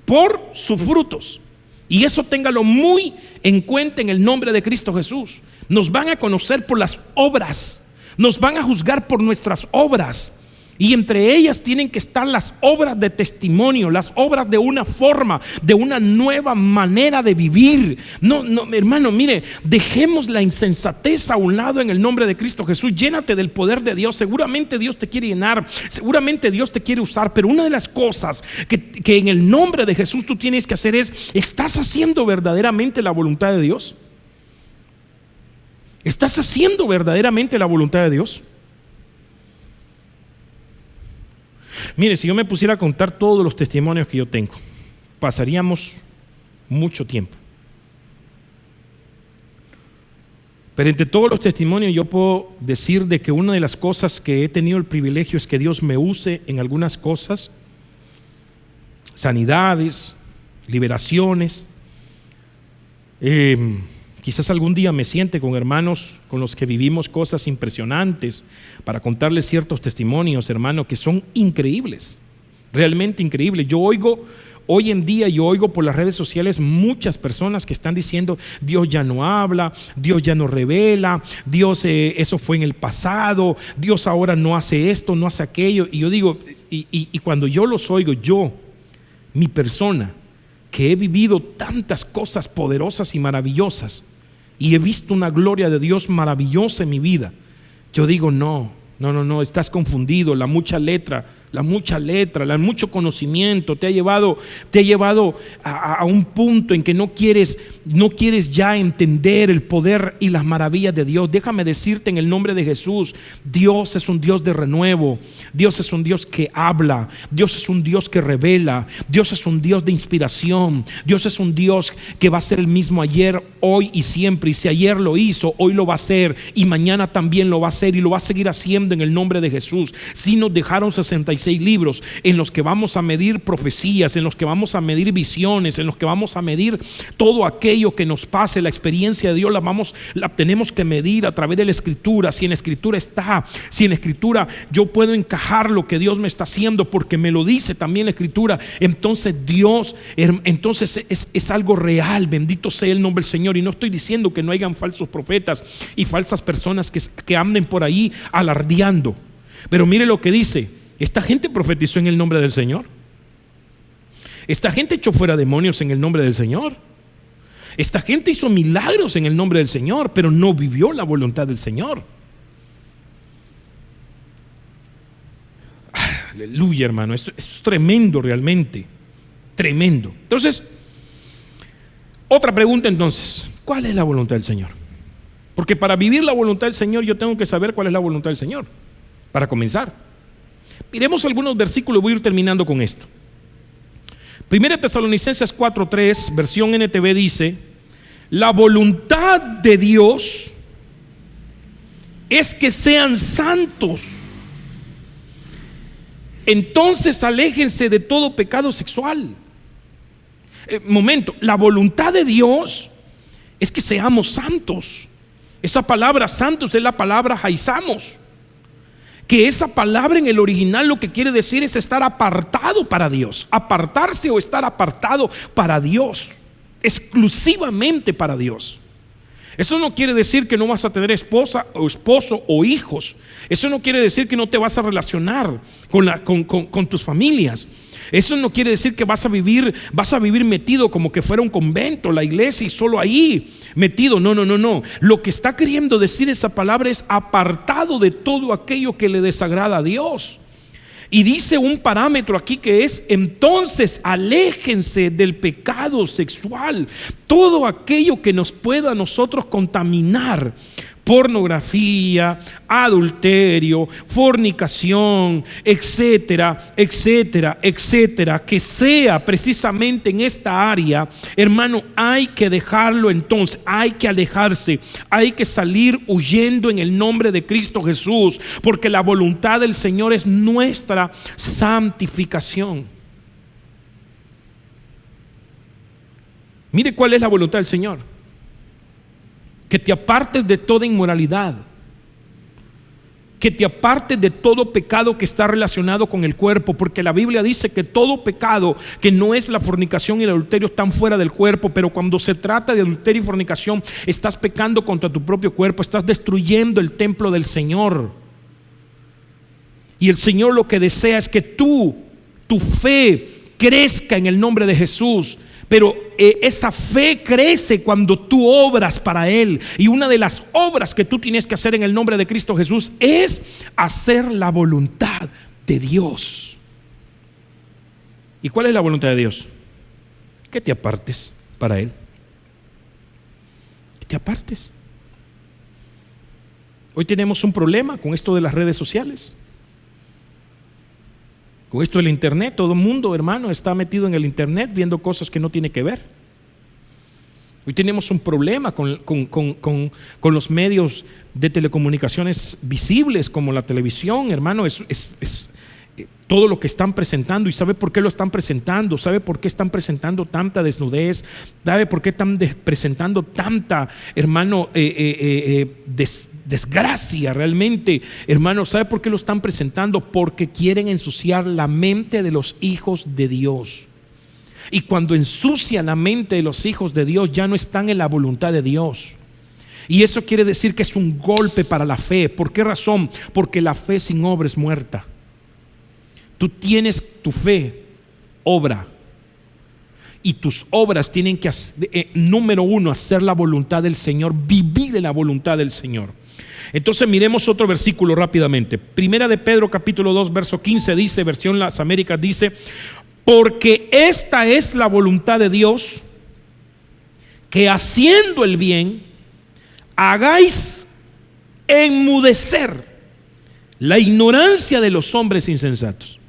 por sus frutos. Y eso téngalo muy en cuenta en el nombre de Cristo Jesús. Nos van a conocer por las obras, nos van a juzgar por nuestras obras. Y entre ellas tienen que estar las obras de testimonio, las obras de una forma, de una nueva manera de vivir. No, hermano, mire, dejemos la insensatez a un lado en el nombre de Cristo Jesús. Llénate del poder de Dios. Seguramente Dios te quiere llenar, seguramente Dios te quiere usar, pero una de las cosas que en el nombre de Jesús tú tienes que hacer es: ¿estás haciendo verdaderamente la voluntad de Dios? ¿Estás haciendo verdaderamente la voluntad de Dios? Mire, si yo me pusiera a contar todos los testimonios que yo tengo, pasaríamos mucho tiempo. Pero entre todos los testimonios yo puedo decir de que una de las cosas que he tenido el privilegio es que Dios me use en algunas cosas: sanidades, liberaciones. Quizás algún día me siente con hermanos con los que vivimos cosas impresionantes para contarles ciertos testimonios, hermano, que son increíbles, realmente increíbles. Hoy en día yo oigo por las redes sociales muchas personas que están diciendo: Dios ya no habla, Dios ya no revela, Dios eso fue en el pasado, Dios ahora no hace esto, no hace aquello. Y yo digo, y cuando yo los oigo, mi persona, que he vivido tantas cosas poderosas y maravillosas, y he visto una gloria de Dios maravillosa en mi vida, yo digo: no, estás confundido. La mucha letra La mucha letra, el mucho conocimiento te ha llevado a un punto en que no quieres ya entender el poder y las maravillas de Dios. Déjame decirte en el nombre de Jesús, Dios es un Dios de renuevo, Dios es un Dios que habla, Dios es un Dios que revela, Dios es un Dios de inspiración, Dios es un Dios que va a ser el mismo ayer, hoy y siempre. Y si ayer lo hizo, hoy lo va a hacer y mañana también lo va a hacer y lo va a seguir haciendo en el nombre de Jesús. Si nos dejaron 66 libros en los que vamos a medir profecías, en los que vamos a medir visiones, en los que vamos a medir todo aquello que nos pase, la experiencia de Dios la tenemos que medir a través de la Escritura. Si en la Escritura está, si en la Escritura yo puedo encajar lo que Dios me está haciendo porque me lo dice también la Escritura, entonces Dios, entonces es algo real. Bendito sea el nombre del Señor. Y no estoy diciendo que no hayan falsos profetas y falsas personas que anden por ahí alardeando, pero mire lo que dice. Esta gente profetizó en el nombre del Señor. Esta gente echó fuera demonios en el nombre del Señor. Esta gente hizo milagros en el nombre del Señor, pero no vivió la voluntad del Señor. Aleluya, hermano. Esto es tremendo, realmente. Tremendo. Entonces, otra pregunta entonces. ¿Cuál es la voluntad del Señor? Porque para vivir la voluntad del Señor yo tengo que saber cuál es la voluntad del Señor. Para comenzar, miremos algunos versículos. Voy a ir terminando con esto. 1 Tesalonicenses 4:3, versión NTV, dice: la voluntad de Dios es que sean santos. Entonces aléjense de todo pecado sexual. La voluntad de Dios es que seamos santos. Esa palabra santos es la palabra haizamos, que esa palabra en el original lo que quiere decir es estar apartado para Dios, apartarse o estar apartado para Dios, exclusivamente para Dios. Eso no quiere decir que no vas a tener esposa o esposo o hijos. Eso no quiere decir que no te vas a relacionar con tus familias. Eso no quiere decir que vas a vivir metido como que fuera un convento, la iglesia, y solo ahí metido. No. Lo que está queriendo decir esa palabra es apartado de todo aquello que le desagrada a Dios. Y dice un parámetro aquí que es: entonces aléjense del pecado sexual, todo aquello que nos pueda a nosotros contaminar. Pornografía, adulterio, fornicación, etcétera, etcétera, etcétera, que sea precisamente en esta área, hermano, hay que dejarlo. Entonces hay que alejarse, hay que salir huyendo en el nombre de Cristo Jesús, porque la voluntad del Señor es nuestra santificación. Mire cuál es la voluntad del Señor: que te apartes de toda inmoralidad, que te apartes de todo pecado que está relacionado con el cuerpo, porque la Biblia dice que todo pecado que no es la fornicación y el adulterio están fuera del cuerpo. Pero cuando se trata de adulterio y fornicación, estás pecando contra tu propio cuerpo, estás destruyendo el templo del Señor. Y el Señor lo que desea es que tu fe crezca en el nombre de Jesús. Pero esa fe crece cuando tú obras para Él. Y una de las obras que tú tienes que hacer en el nombre de Cristo Jesús es hacer la voluntad de Dios. ¿Y cuál es la voluntad de Dios? Que te apartes para Él. Que te apartes. Hoy tenemos un problema con esto de las redes sociales, con esto del internet. Todo el mundo, hermano, está metido en el internet viendo cosas que no tiene que ver. Hoy tenemos un problema con los medios de telecomunicaciones visibles como la televisión, hermano. Es todo lo que están presentando. ¿Y sabe por qué lo están presentando? ¿Sabe por qué están presentando tanta desnudez? ¿Sabe por qué están presentando tanta, hermano, desgracia realmente? Hermano, ¿sabe por qué lo están presentando? Porque quieren ensuciar la mente de los hijos de Dios. Y cuando ensucia la mente de los hijos de Dios, ya no están en la voluntad de Dios. Y eso quiere decir que es un golpe para la fe. ¿Por qué razón? Porque la fe sin obra es muerta. Tú tienes tu fe, obra. Y tus obras tienen que, número uno, hacer la voluntad del Señor, vivir en la voluntad del Señor. Entonces miremos otro versículo rápidamente. Primera de Pedro capítulo 2 verso 15 dice, versión Las Américas dice: porque esta es la voluntad de Dios, que haciendo el bien hagáis enmudecer la ignorancia de los hombres insensatos.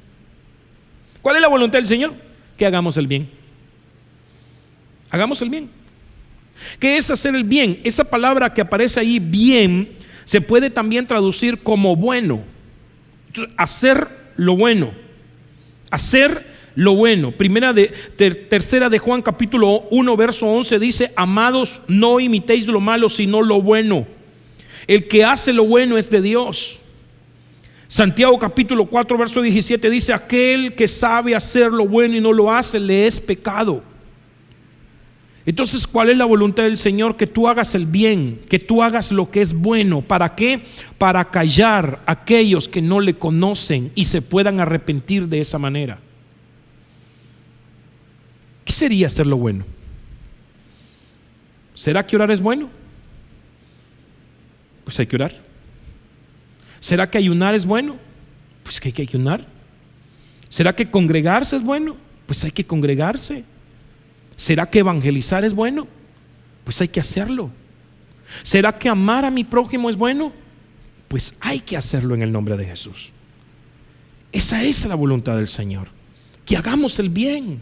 ¿Cuál es la voluntad del Señor? Que hagamos el bien. Hagamos el bien. ¿Qué es hacer el bien? Esa palabra que aparece ahí, bien, se puede también traducir como bueno. Hacer lo bueno. Hacer lo bueno. Tercera de Juan capítulo 1 verso 11 dice: amados, no imitéis lo malo, sino lo bueno. El que hace lo bueno es de Dios. Santiago capítulo 4 verso 17 dice: aquel que sabe hacer lo bueno y no lo hace, le es pecado. Entonces, ¿cuál es la voluntad del Señor? Que tú hagas el bien, que tú hagas lo que es bueno. ¿Para qué? Para callar a aquellos que no le conocen y se puedan arrepentir de esa manera. ¿Qué sería hacer lo bueno? ¿Será que orar es bueno? Pues hay que orar. ¿Será que ayunar es bueno? Pues que hay que ayunar. ¿Será que congregarse es bueno? Pues hay que congregarse. ¿Será que evangelizar es bueno? Pues hay que hacerlo. ¿Será que amar a mi prójimo es bueno? Pues hay que hacerlo en el nombre de Jesús. Esa es la voluntad del Señor, que hagamos el bien.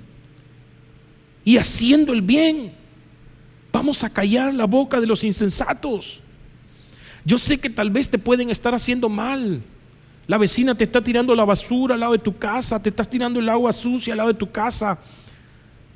Y haciendo el bien vamos a callar la boca de los insensatos. Yo sé que tal vez te pueden estar haciendo mal. La vecina te está tirando la basura al lado de tu casa, te estás tirando el agua sucia al lado de tu casa,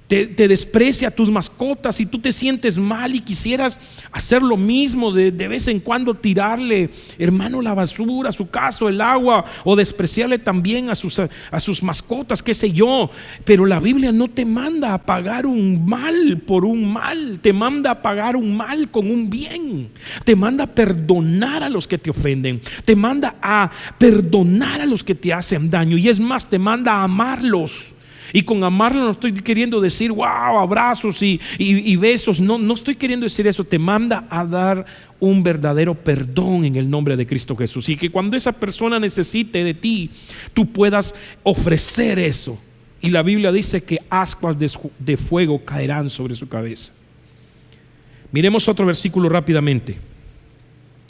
te desprecia a tus mascotas y tú te sientes mal y quisieras hacer lo mismo, de vez en cuando tirarle, hermano, la basura, a su casa, el agua, o despreciarle también a sus mascotas, qué sé yo. Pero la Biblia no te manda a pagar un mal por un mal, te manda a pagar un mal con un bien, te manda a perdonar a los que te ofenden, te manda a perdonar a los que te hacen daño, y es más, te manda a amarlos. Y con amarlo no estoy queriendo decir wow, abrazos y besos. No estoy queriendo decir eso. Te manda a dar un verdadero perdón en el nombre de Cristo Jesús. Y que cuando esa persona necesite de ti, tú puedas ofrecer eso. Y la Biblia dice que ascuas de fuego caerán sobre su cabeza. Miremos otro versículo rápidamente.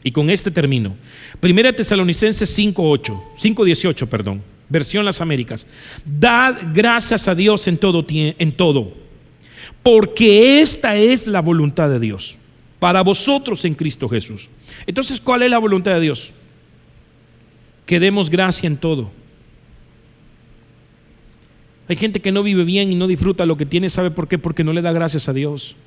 Y con este termino. Primera Tesalonicenses 5:18, perdón. Versión Las Américas. Dad gracias a Dios en todo, porque esta es la voluntad de Dios para vosotros en Cristo Jesús. Entonces, ¿cuál es la voluntad de Dios? Que demos gracia en todo. Hay gente que no vive bien y no disfruta lo que tiene. ¿Sabe por qué? Porque no le da gracias a Dios.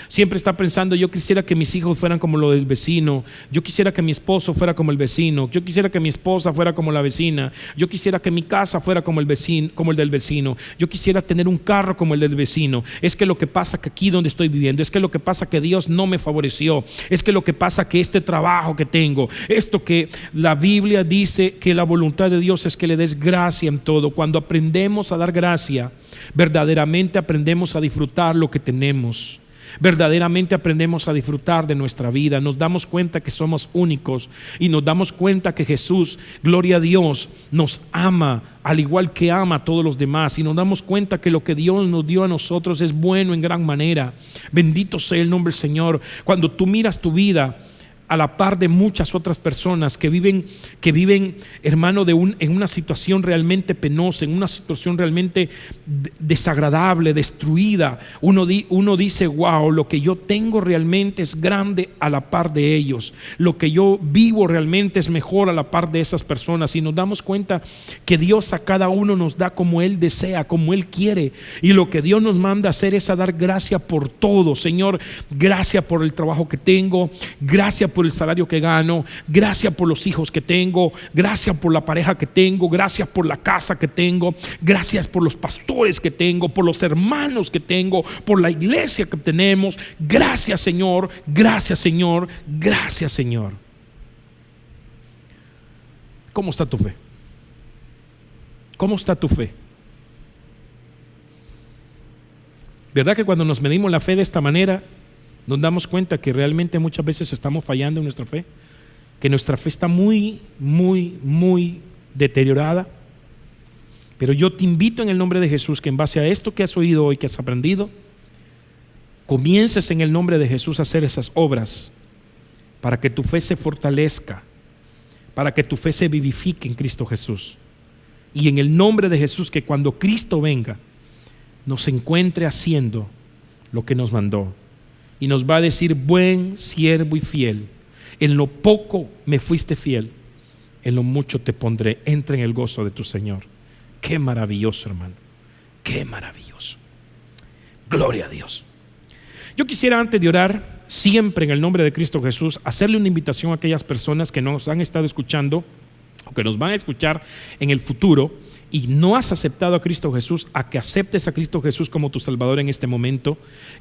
Siempre está pensando: yo quisiera que mis hijos fueran como los del vecino, yo quisiera que mi esposo fuera como el vecino, yo quisiera que mi esposa fuera como la vecina, yo quisiera que mi casa fuera como el vecino, como el del vecino, yo quisiera tener un carro como el del vecino. Es que lo que pasa que aquí donde estoy viviendo, es que lo que pasa que Dios no me favoreció, es que lo que pasa que este trabajo que tengo, esto que la Biblia dice que la voluntad de Dios es que le des gracia en todo. Cuando aprendemos a dar gracia, verdaderamente aprendemos a disfrutar lo que tenemos. Verdaderamente aprendemos a disfrutar de nuestra vida. Nos damos cuenta que somos únicos y nos damos cuenta que Jesús, gloria a Dios, nos ama al igual que ama a todos los demás, y nos damos cuenta que lo que Dios nos dio a nosotros es bueno en gran manera. Bendito sea el nombre del Señor. Cuando tú miras tu vida a la par de muchas otras personas que viven, hermano, en una situación realmente penosa, en una situación realmente desagradable, destruida, uno dice: wow, lo que yo tengo realmente es grande a la par de ellos, lo que yo vivo realmente es mejor a la par de esas personas. Y nos damos cuenta que Dios a cada uno nos da como Él desea, como Él quiere, y lo que Dios nos manda a hacer es a dar gracia por todo. Señor, gracias por el trabajo que tengo, gracias por el salario que gano, gracias por los hijos que tengo, gracias por la pareja que tengo, gracias por la casa que tengo, gracias por los pastores que tengo, por los hermanos que tengo, por la iglesia que tenemos. Gracias, Señor, gracias, Señor, gracias, Señor. ¿Cómo está tu fe? ¿Cómo está tu fe? ¿Verdad que cuando nos medimos la fe de esta manera, nos damos cuenta que realmente muchas veces estamos fallando en nuestra fe? que nuestra fe está muy, muy, muy deteriorada. Pero yo te invito en el nombre de Jesús que en base a esto que has oído hoy, que has aprendido, comiences en el nombre de Jesús a hacer esas obras para que tu fe se fortalezca, para que tu fe se vivifique en Cristo Jesús. Y en el nombre de Jesús, que cuando Cristo venga nos encuentre haciendo lo que nos mandó y nos va a decir: buen siervo y fiel, en lo poco me fuiste fiel, en lo mucho te pondré, entra en el gozo de tu Señor. Qué maravilloso, hermano, qué maravilloso. Gloria a Dios. Yo quisiera, antes de orar, siempre en el nombre de Cristo Jesús, hacerle una invitación a aquellas personas que nos han estado escuchando o que nos van a escuchar en el futuro y no has aceptado a Cristo Jesús, a que aceptes a Cristo Jesús como tu Salvador en este momento.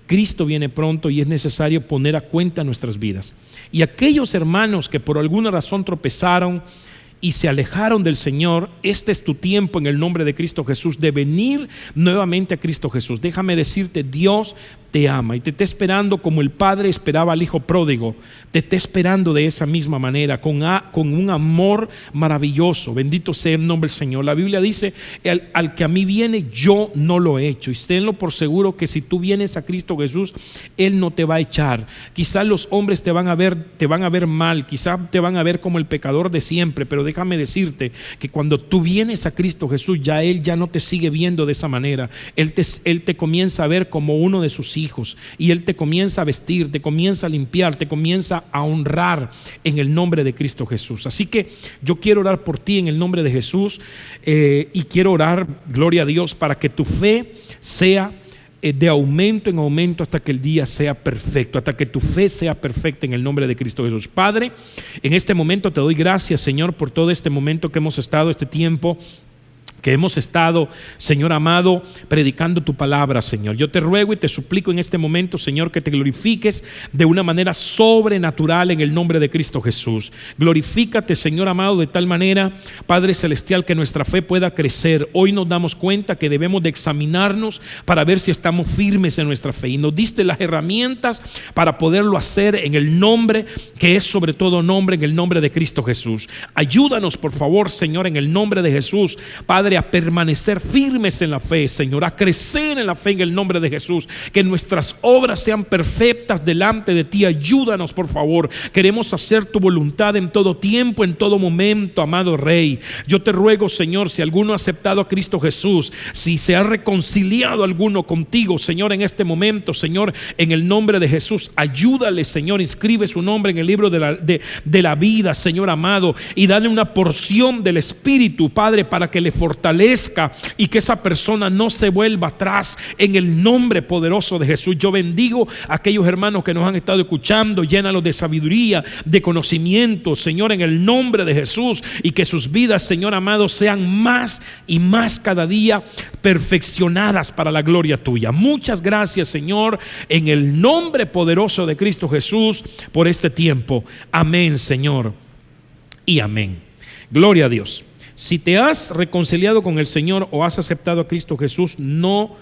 Cristo viene pronto y es necesario poner a cuenta nuestras vidas. Y aquellos hermanos que por alguna razón tropezaron y se alejaron del Señor, este es tu tiempo en el nombre de Cristo Jesús de venir nuevamente a Cristo Jesús. Déjame decirte, Dios te ama y te está esperando como el padre esperaba al hijo pródigo. Te está esperando de esa misma manera, con un amor maravilloso. Bendito sea el nombre del Señor. La Biblia dice: al que a mí viene, yo no lo he hecho. Y tenlo por seguro que si tú vienes a Cristo Jesús, Él no te va a echar. Quizás los hombres te van a ver mal, quizás te van a ver como el pecador de siempre, pero déjame decirte que cuando tú vienes a Cristo Jesús, ya Él ya no te sigue viendo de esa manera. Él te comienza a ver como uno de sus hijos, y Él te comienza a vestir, te comienza a limpiar, te comienza a honrar en el nombre de Cristo Jesús. Así que yo quiero orar por ti en el nombre de Jesús, y quiero orar, gloria a Dios, para que tu fe sea de aumento en aumento hasta que el día sea perfecto, hasta que tu fe sea perfecta en el nombre de Cristo Jesús. Padre, en este momento te doy gracias, Señor, por todo este momento que hemos estado, este tiempo que hemos estado, Señor amado, predicando tu palabra, Señor. Yo te ruego y te suplico en este momento, Señor, que te glorifiques de una manera sobrenatural en el nombre de Cristo Jesús. Glorifícate, Señor amado, de tal manera, Padre celestial, que nuestra fe pueda crecer. Hoy nos damos cuenta que debemos de examinarnos para ver si estamos firmes en nuestra fe, y nos diste las herramientas para poderlo hacer en el nombre que es sobre todo nombre, en el nombre de Cristo Jesús. Ayúdanos, por favor, Señor, en el nombre de Jesús, Padre, a permanecer firmes en la fe, Señor, a crecer en la fe en el nombre de Jesús, que nuestras obras sean perfectas delante de ti. Ayúdanos, por favor. Queremos hacer tu voluntad en todo tiempo, en todo momento, amado Rey. Yo te ruego, Señor, si alguno ha aceptado a Cristo Jesús, si se ha reconciliado alguno contigo, Señor, en este momento, Señor, en el nombre de Jesús, ayúdale, Señor, inscribe su nombre en el libro de la vida, Señor amado, y dale una porción del Espíritu, Padre, para que le fortalezca y que esa persona no se vuelva atrás, en el nombre poderoso de Jesús. Yo bendigo a aquellos hermanos que nos han estado escuchando, llénalos de sabiduría, de conocimiento, Señor, en el nombre de Jesús, y que sus vidas, Señor amado, sean más y más cada día perfeccionadas para la gloria tuya. Muchas gracias, Señor, en el nombre poderoso de Cristo Jesús, por este tiempo. Amén, Señor, y amén. Gloria a Dios. Si te has reconciliado con el Señor o has aceptado a Cristo Jesús, no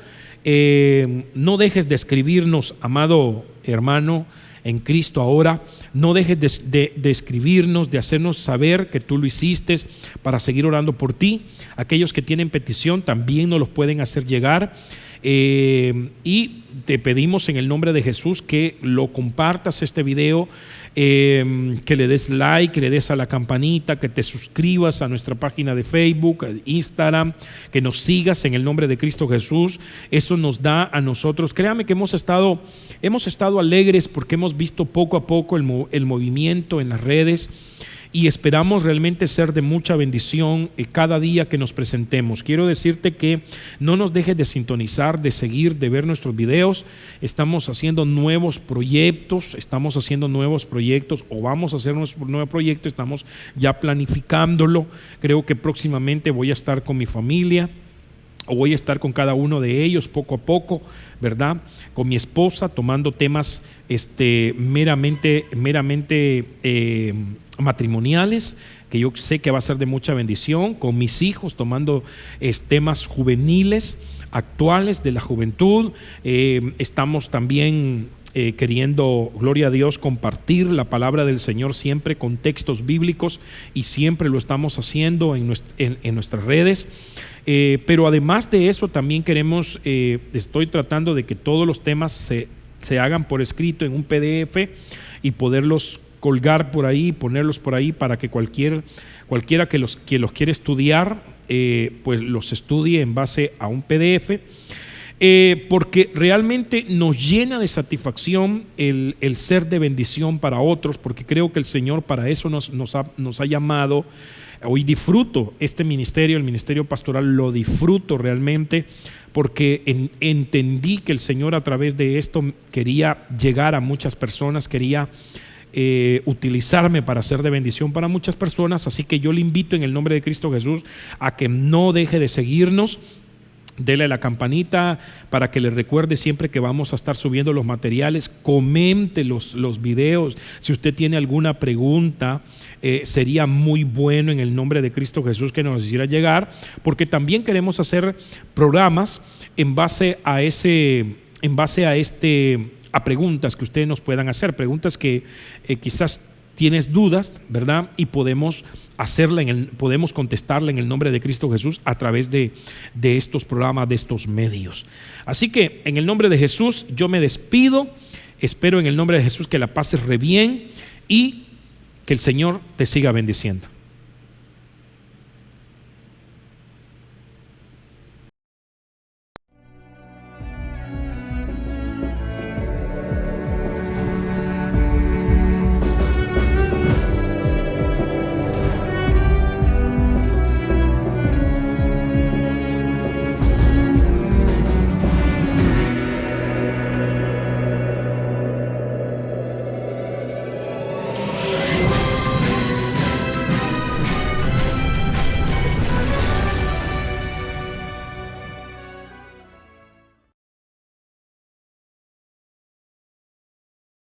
dejes de escribirnos, amado hermano en Cristo ahora. No dejes de escribirnos, de hacernos saber que tú lo hiciste, para seguir orando por ti. Aquellos que tienen petición también nos los pueden hacer llegar. Y te pedimos en el nombre de Jesús que lo compartas este video, que le des like, que le des a la campanita, que te suscribas a nuestra página de Facebook, Instagram, que nos sigas en el nombre de Cristo Jesús. Eso nos da a nosotros, créame que hemos estado alegres porque hemos visto poco a poco el movimiento en las redes, y esperamos realmente ser de mucha bendición cada día que nos presentemos. Quiero decirte que no nos dejes de sintonizar, de seguir, de ver nuestros videos. Estamos haciendo nuevos proyectos, o vamos a hacer nuestro nuevo proyecto, estamos ya planificándolo. Creo que próximamente voy a estar con mi familia, o voy a estar con cada uno de ellos poco a poco, ¿verdad? Con mi esposa, tomando temas meramente matrimoniales, que yo sé que va a ser de mucha bendición. Con mis hijos, tomando temas juveniles, actuales de la juventud. Estamos también queriendo, gloria a Dios, compartir la palabra del Señor siempre con textos bíblicos, y siempre lo estamos haciendo en nuestras redes. Pero además de eso también queremos, estoy tratando de que todos los temas se hagan por escrito en un PDF y poderlos colgar por ahí, ponerlos por ahí para que cualquiera que los quiera estudiar, pues los estudie en base a un PDF. Porque realmente nos llena de satisfacción el ser de bendición para otros, porque creo que el Señor para eso nos ha llamado. Hoy disfruto este ministerio, el ministerio pastoral lo disfruto realmente, porque entendí que el Señor a través de esto quería llegar a muchas personas, quería utilizarme para ser de bendición para muchas personas. Así que yo le invito en el nombre de Cristo Jesús a que no deje de seguirnos. Dele a la campanita para que le recuerde siempre que vamos a estar subiendo los materiales. Comente los videos. Si usted tiene alguna pregunta, sería muy bueno en el nombre de Cristo Jesús que nos hiciera llegar, porque también queremos hacer programas en base a preguntas que ustedes nos puedan hacer, preguntas que quizás tienes dudas, ¿verdad? Y podemos contestarla en el nombre de Cristo Jesús a través de estos programas, de estos medios. Así que en el nombre de Jesús yo me despido. Espero en el nombre de Jesús que la pases re bien y que el Señor te siga bendiciendo.